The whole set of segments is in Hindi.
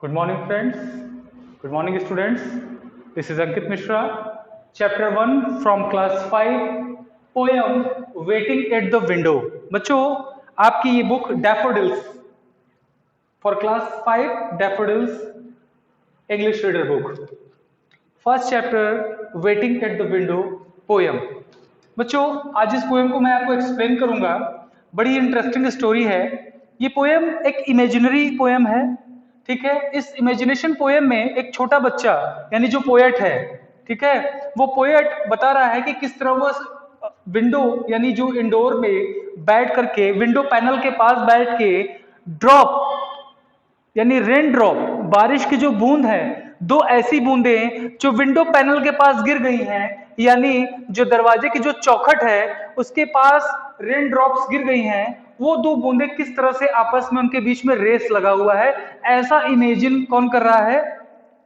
Good morning, friends. Good morning, students. This is Ankit Mishra, Chapter 1 from Class 5, Poem Waiting at the Window. बच्चों, आपकी ये book daffodils for class 5 daffodils English reader book, first chapter waiting at the window poem. बच्चों, आज इस पोएम को मैं आपको एक्सप्लेन करूंगा. बड़ी इंटरेस्टिंग स्टोरी है. ये पोएम एक इमेजिनरी पोएम है. ठीक है. इस इमेजिनेशन पोएम में एक छोटा बच्चा यानी जो पोएट है, ठीक है, वो पोएट बता रहा है कि किस तरह वो विंडो यानी जो इंडोर में बैठ करके विंडो पैनल के पास बैठ के ड्रॉप यानी रेन ड्रॉप, बारिश की जो बूंद है, दो ऐसी बूंदें जो विंडो पैनल के पास गिर गई हैं, यानी जो दरवाजे की जो चौखट है उसके पास रेन ड्रॉप्स गिर गई हैं, वो दो बूंदें किस तरह से आपस में उनके बीच में रेस लगा हुआ है, ऐसा इमेजिन कौन कर रहा है?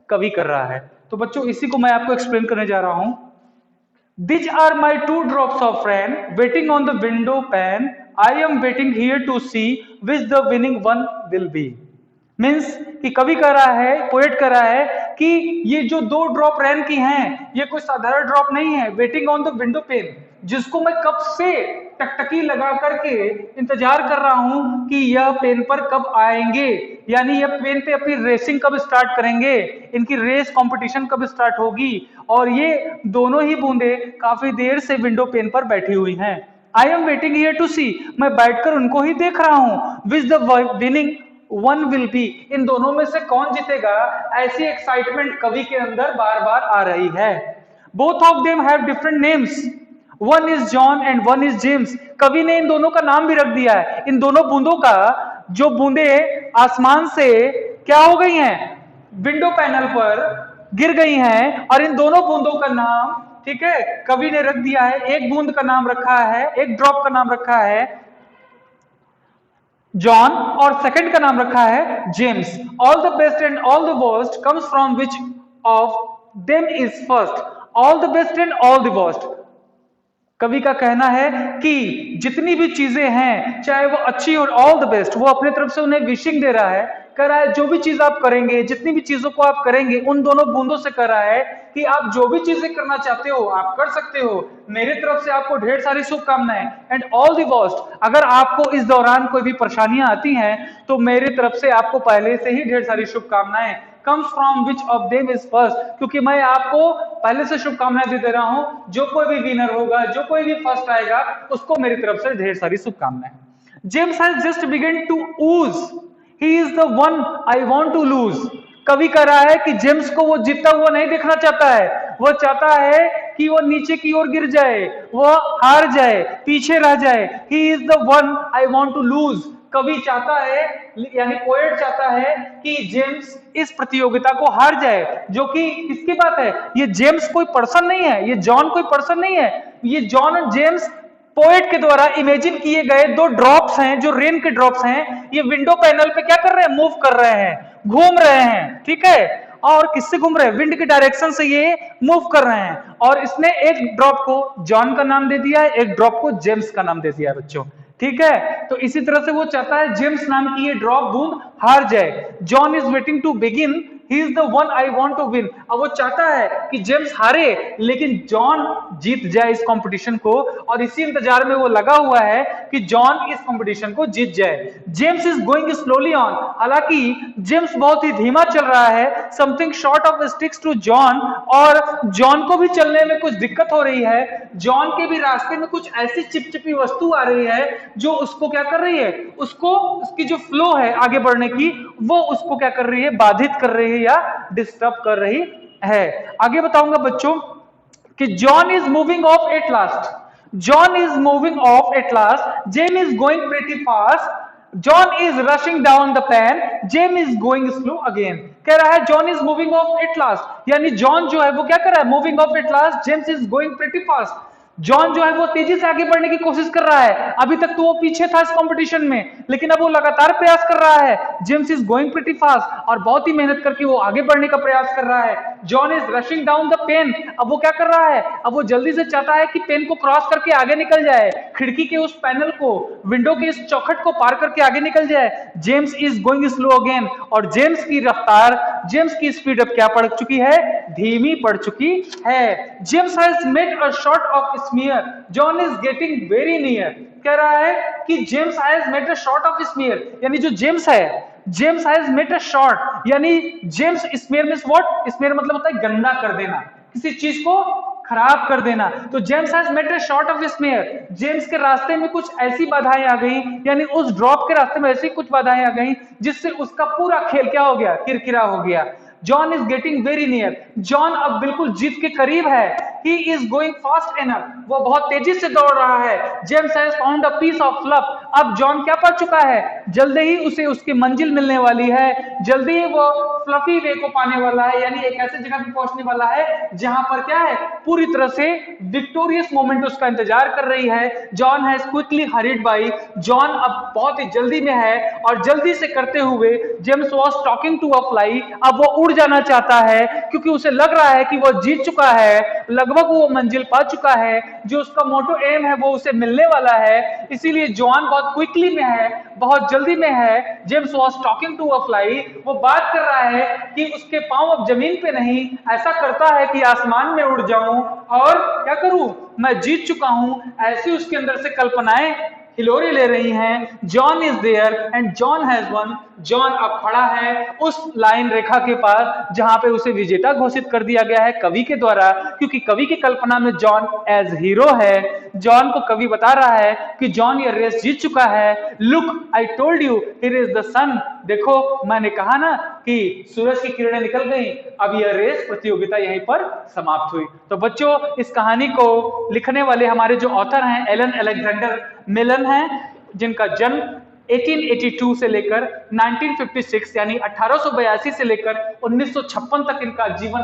कवि कर रहा है. तो बच्चों, इसी को मैं आपको एक्सप्लेन करने जा रहा हूं. These are my two drops of rain waiting on the window pane. I am waiting here to see which the winning one will be. Means कि कवि कह रहा है, पोएट कह रहा है कि ये जो दो ड्रॉप रैन की हैं, ये कोई साधारण ड्रॉप नहीं है. Waiting on the window pane, जिसको मैं कब से टकटकी लगा करके इंतजार कर रहा हूं कि यह पेन पर कब आएंगे, यानी यह पेन पे अपनी रेसिंग कब स्टार्ट करेंगे, इनकी रेस कंपटीशन कब स्टार्ट होगी. और ये दोनों ही बूंदे काफी देर से विंडो पेन पर बैठी हुई हैं. I am waiting here to see, मैं बैठकर उनको ही देख रहा हूं. Which the winning one will be, इन दोनों में से कौन जीतेगा, ऐसी एक्साइटमेंट कवि के अंदर बार बार आ रही है. Both of them have different names, one is John and one is James. कवि ने इन दोनों का नाम भी रख दिया है. इन दोनों बूंदों का, जो बूंदे आसमान से क्या हो गई हैं, विंडो पैनल पर गिर गई हैं, और इन दोनों बूंदों का नाम, ठीक है, कवि ने रख दिया है. एक बूंद का नाम रखा है, एक ड्रॉप का नाम रखा है जॉन, और सेकंड का नाम रखा है James. All the best and all the worst comes from which of them is first. All the best and all the worst, कवि का कहना है कि जितनी भी चीजें हैं, चाहे वो अच्छी और ऑल द बेस्ट, वो अपने तरफ से उन्हें विशिंग दे रहा है. कह रहा है जो भी चीज आप करेंगे, जितनी भी चीजों को आप करेंगे, उन दोनों बूंदों से कह रहा है कि आप जो भी चीजें करना चाहते हो आप कर सकते हो. मेरे तरफ से आपको ढेर सारी शुभकामनाएं. एंड ऑल द वर्स्ट, अगर आपको इस दौरान कोई भी परेशानियां आती हैं तो मेरे तरफ से आपको पहले से ही ढेर सारी शुभकामनाएं. comes from which of them is first, क्योंकि मैं आपको पहले से शुभकामनाएं दे रहा हूं. जो कोई भी विनर होगा, जो कोई भी फर्स्ट आएगा, उसको मेरी तरफ से ढेर सारी शुभकामनाएं. James has just begun to ooze, he is the one I want to lose. कवि कह रहा है कि जेम्स को वो जीतता हुआ नहीं देखना चाहता है. वो चाहता है कि वो नीचे की ओर गिर जाए, वो हार जाए, पीछे रह जाए. he is the one I want to lose. कवि चाहता है, यानी पोएट चाहता है कि जेम्स इस प्रतियोगिता को हार जाए. जो कि किसकी बात है? ये जेम्स कोई पर्सन नहीं है, ये जॉन कोई पर्सन नहीं है. ये जॉन और जेम्स पोएट के द्वारा इमेजिन किए गए दो ड्रॉप्स हैं, जो रेन के ड्रॉप्स हैं. ये विंडो पैनल पे क्या कर रहे हैं? मूव कर रहे हैं, घूम रहे हैं. ठीक है. और किससे घूम रहे हैं? विंड के डायरेक्शन से ये मूव कर रहे हैं. और इसने एक ड्रॉप को जॉन का नाम दे दिया है, एक ड्रॉप को जेम्स का नाम दे दिया है बच्चों. ठीक है. तो इसी तरह से वो चाहता है जेम्स नाम की ये ड्रॉप बूंद हार जाए. John is waiting to begin, he is the one I want to win. अब वो चाहता है कि जेम्स हारे, लेकिन जॉन जीत जाए इस कंपटीशन को, और इसी इंतजार में वो लगा हुआ है कि जॉन इस कंपटीशन को जीत जाए. James is going slowly on, हालांकि जेम्स बहुत ही धीमा चल रहा है. Something short of sticks to John, और जॉन को भी चलने में कुछ दिक्कत हो रही है. जॉन के भी रास्ते में कुछ ऐसी चिपचिपी वस्तु आ रही है जो उसको क्या कर रही है, उसको उसकी जो फ्लो है आगे बढ़ने की, वो उसको क्या कर रही है, बाधित कर रही है या डिस्टर्ब कर रही है. आगे बताऊंगा बच्चों कि John is moving off at last. John is moving off at last. Jem is going pretty fast. John is rushing down the pan. Jem is going slow again. कह रहा है John is moving off at last, यानी जॉन जो है वो क्या कर रहा है, moving off at last. James is going pretty fast. John जो है वो तेजी से आगे बढ़ने की कोशिश कर रहा है. अभी तक तो वो पीछे था इस कंपटीशन में, लेकिन अब वो लगातार प्रयास कर रहा है. James is going pretty fast, और बहुत ही मेहनत करके वो आगे बढ़ने का प्रयास कर रहा है. John is rushing down the pen, अब वो क्या कर रहा है, अब वो जल्दी से चाहता है कि पेन को क्रॉस करके आगे निकल जाए, खिड़की के उस पैनल को, विंडो के इस चौखट को पार करके आगे निकल जाए। James is going slow again, और जेम्स की रफ्तार, जेम्स की स्पीड अब क्या पड़ चुकी है, धीमी पड़ चुकी है। James has made a shot of smear, John is getting very near, कह रहा है कि James has made a shot of smear, यानी जो जेम्स है, James has made a shot, यानी James, smear means what, smear मतलब होता है गंदा कर देना, किसी चीज को खराब कर देना। तो James has made a shot of smear, James के रास्ते में कुछ ऐसी बाधाएं आ गई, यानी उस ड्रॉप के रास्ते में ऐसी कुछ बाधाएं आ गई जिससे उसका पूरा खेल क्या हो गया, किरकिरा हो गया। John is getting very near, John अब बिल्कुल जीत के करीब है। He is going fast enough, वो बहुत तेजी से दौड़ रहा है। James has found a piece of fluff, अब जॉन क्या पा चुका है, जल्दी ही उसे उसकी मंजिल मिलने वाली है, जल्दी ही वो फ्लफी वे को पाने वाला है, यानी एक ऐसी जगह पे पहुंचने वाला है जहां पर क्या है, पूरी तरह से विक्टोरियस मोमेंट उसका इंतजार कर रही है। John has quickly horrid by, John अब बहुत ही जल्दी में है, और जल्दी से करते हुए James was talking to a fly, अब वो उड़ जाना चाहता है क्योंकि उसे लग रहा है कि वो जीत चुका है, लगभग वो मंजिल पा चुका है, जो उसका मोटो एम है वो उसे मिलने वाला है, इसीलिए जॉन बहुत क्विकली में है, बहुत जल्दी में है। James was talking to a fly, वो बात कर रहा है कि उसके पांव अब जमीन पे नहीं, ऐसा करता है कि आसमान में उड़ जाऊं और क्या करूं, मैं जीत चुका हूं, ऐसी उसके अंदर से कल्पनाएं हिलोरे ले रही हैं। John is there and John has won, John अब खड़ा है उस लाइन रेखा के पास जहां पे उसे विजेता घोषित कर दिया गया है कवि के द्वारा, क्योंकि कवि की कल्पना में जॉन एज हीरो है। जॉन को कवि बता रहा है कि जॉन ये रेस जीत चुका है। Look I told you here is the sun, देखो मैंने कहा ना कि सूरज की किरणें निकल गई, अब यह रेस प्रतियोगिता यहीं पर समाप्त हुई। तो बच्चों, इस कहानी को लिखने वाले हमारे जो ऑथर हैं एलन अलेक्जेंडर मिलन हैं, जिनका जन्म 1882 से लेकर 1956 यानी 1882 से लेकर 1956 तक इनका जीवन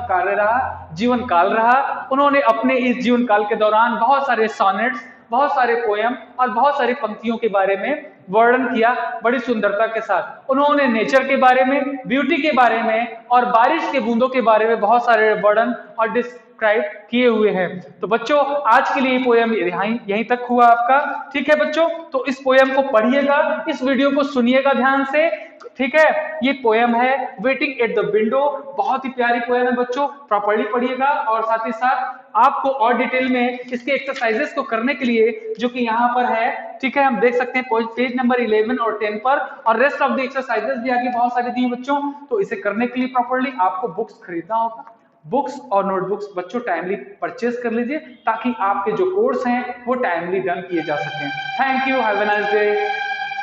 काल रहा। उन्होंने अपने इस जीवन काल के दौरान बहुत सारे सॉनेट्स, बहुत सारे पोयम और बहुत सारी पंक्तियों के बारे में वर्णन किया बड़ी सुंदरता के साथ। उन्होंने नेचर के बारे में, ब्यूटी के बारे में और बारिश के बूंदों के बारे में बहुत सारे वर्णन और डिस्क्राइब किए हुए हैं। तो बच्चों, आज के लिए पोयम यहीं तक हुआ आपका। ठीक है बच्चों, तो इस पोयम को पढ़िएगा, इस वीडियो को सुनिएगा ध्यान से। ठीक है, ये पोयम है वेटिंग एट द विंडो, बहुत ही प्यारी पोयम है बच्चों, प्रॉपर्ली पढ़िएगा। और साथ ही साथ आपको और डिटेल में इसके एक्सरसाइजेस को करने के लिए जो कि यहाँ पर है, ठीक है, हम देख सकते हैं पेज नंबर 11 और 10 पर, और रेस्ट ऑफ द एक्सरसाइजेस भी आगे बहुत सारी दी बच्चों। तो इसे करने के लिए प्रॉपर्ली आपको बुक्स खरीदना होगा। बुक्स और नोटबुक्स बच्चों टाइमली परचेज कर लीजिए ताकि आपके जो कोर्स हैं वो टाइमली डन किए जा सकें। Thank you, have a nice day.